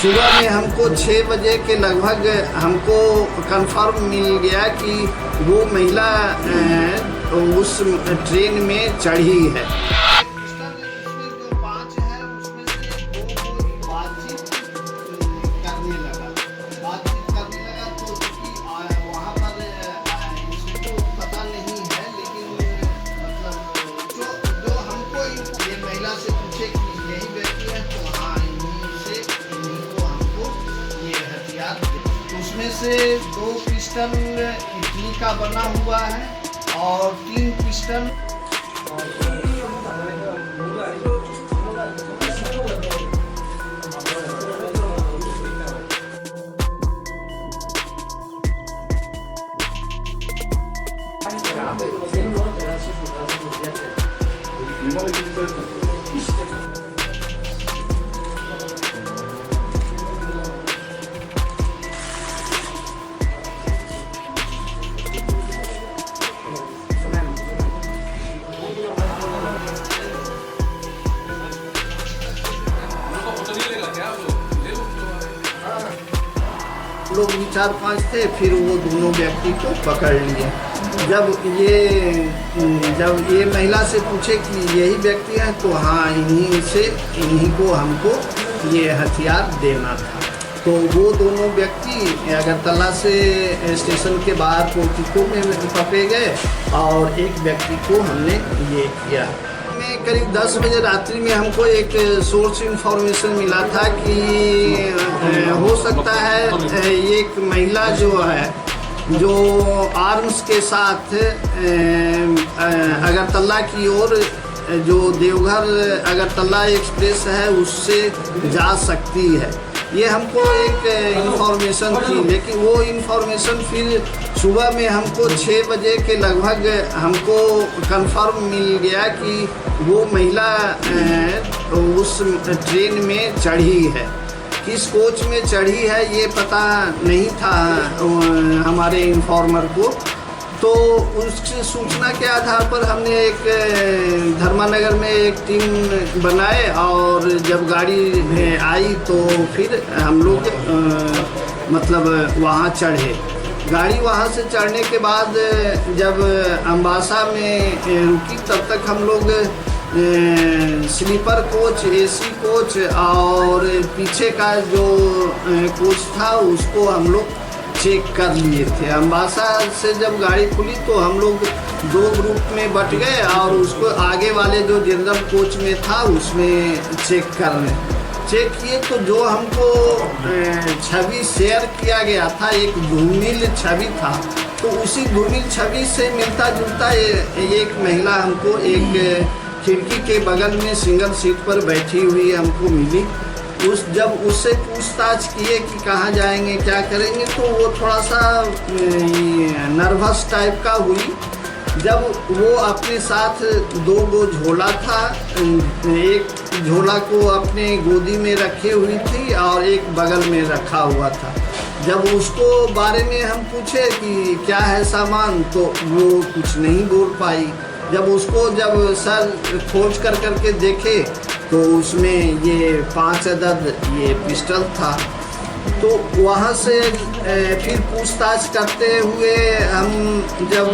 सुबह में हमको 6 बजे के लगभग हमको कंफर्म मिल गया कि वो महिला उस ट्रेन में चढ़ी है। उसमें से 2 पिस्टल इटली का बना हुआ है और 3 पिस्टल लोग भी 4-5 थे, फिर वो दोनों व्यक्ति को पकड़ लिए। जब ये महिला से पूछे कि यही व्यक्ति है तो हाँ इन्हीं को हमको ये हथियार देना था। तो वो दोनों व्यक्ति अगरतला से स्टेशन के बाहर पोर्टिको में पकड़े गए और एक व्यक्ति को हमने ये किया। करीब 10 बजे रात्रि में हमको एक सोर्स इंफॉर्मेशन मिला था कि हो सकता है एक महिला जो है जो आर्म्स के साथ अगरतला की ओर जो देवघर अगरतला एक्सप्रेस है उससे जा सकती है। ये हमको एक इंफॉर्मेशन थी, लेकिन वो इंफॉर्मेशन फिर सुबह में हमको 6 बजे के लगभग हमको कंफर्म मिल गया कि वो महिला उस ट्रेन में चढ़ी है। किस कोच में चढ़ी है ये पता नहीं था हमारे इन्फॉर्मर को। तो उस सूचना के आधार पर हमने एक धर्मानगर में एक टीम बनाए और जब गाड़ी आई तो फिर हम लोग मतलब वहाँ चढ़े। गाड़ी वहाँ से चढ़ने के बाद जब अम्बासा में रुकी तब तक हम लोग स्लीपर कोच, एसी कोच और पीछे का जो कोच था उसको हम लोग चेक कर लिए थे। अम्बासा से जब गाड़ी खुली तो हम लोग 2 ग्रुप में बट गए और उसको आगे वाले जो जनरल कोच में था उसमें चेक किए तो जो हमको छवि शेयर किया गया था एक धूमिल छवि था, तो उसी धूमिल छवि से मिलता जुलता एक महिला हमको एक खिड़की के बगल में सिंगल सीट पर बैठी हुई हमको मिली। जब उससे पूछताछ किए कि कहाँ जाएंगे क्या करेंगे तो वो थोड़ा सा नर्वस टाइप का हुई। जब वो अपने साथ 2 गो झोला था, एक झोला को अपने गोदी में रखे हुई थी और एक बगल में रखा हुआ था। जब उसको बारे में हम पूछे कि क्या है सामान तो वो कुछ नहीं बोल पाई। जब सर खोज करके देखे तो उसमें ये 5 अदद ये पिस्टल था। तो वहाँ से फिर पूछताछ करते हुए हम जब